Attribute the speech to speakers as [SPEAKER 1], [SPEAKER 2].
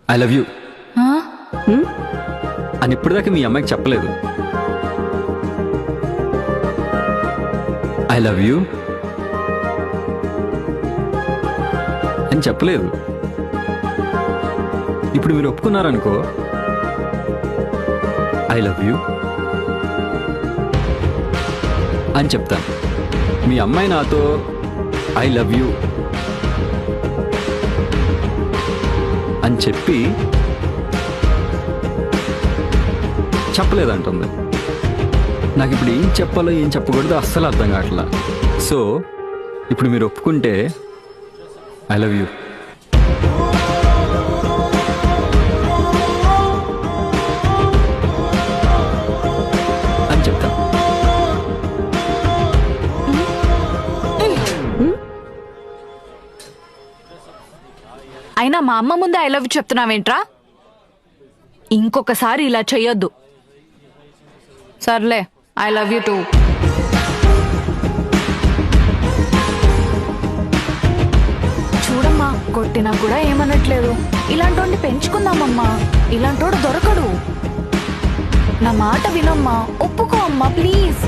[SPEAKER 1] I love you అని ఇప్పటిదాకా మీ అమ్మాయికి చెప్పలేదు. ఐ లవ్ యూ అని చెప్పలేదు. ఇప్పుడు మీరు ఒప్పుకున్నారనుకో, ఐ లవ్ యూ అని చెప్తాను. మీ అమ్మాయి నాతో ఐ లవ్ యూ అని చెప్పి చెప్పలేదంటుంది. నాకు ఇప్పుడు ఏం చెప్పాలో ఏం చెప్పకూడదు అస్సలు అర్థం కావట్లా. సో ఇప్పుడు మీరు ఒప్పుకుంటే ఐ లవ్ యూ అని చెప్తాను.
[SPEAKER 2] అయినా మా అమ్మ ముందే ఐ లవ్ యూ చెప్తున్నావేంట్రా? ఇంకొకసారి ఇలా చెయ్యొద్దు. సర్లే, ఐ లవ్ యూ టూ. చూడమ్మా, కొట్టినా కూడా ఏమనట్లేదు. ఇలాంటోడిని పెంచుకుందామమ్మా. ఇలాంటోడు దొరకడు. నా మాట వినమ్మా, ఒప్పుకో అమ్మా ప్లీజ్.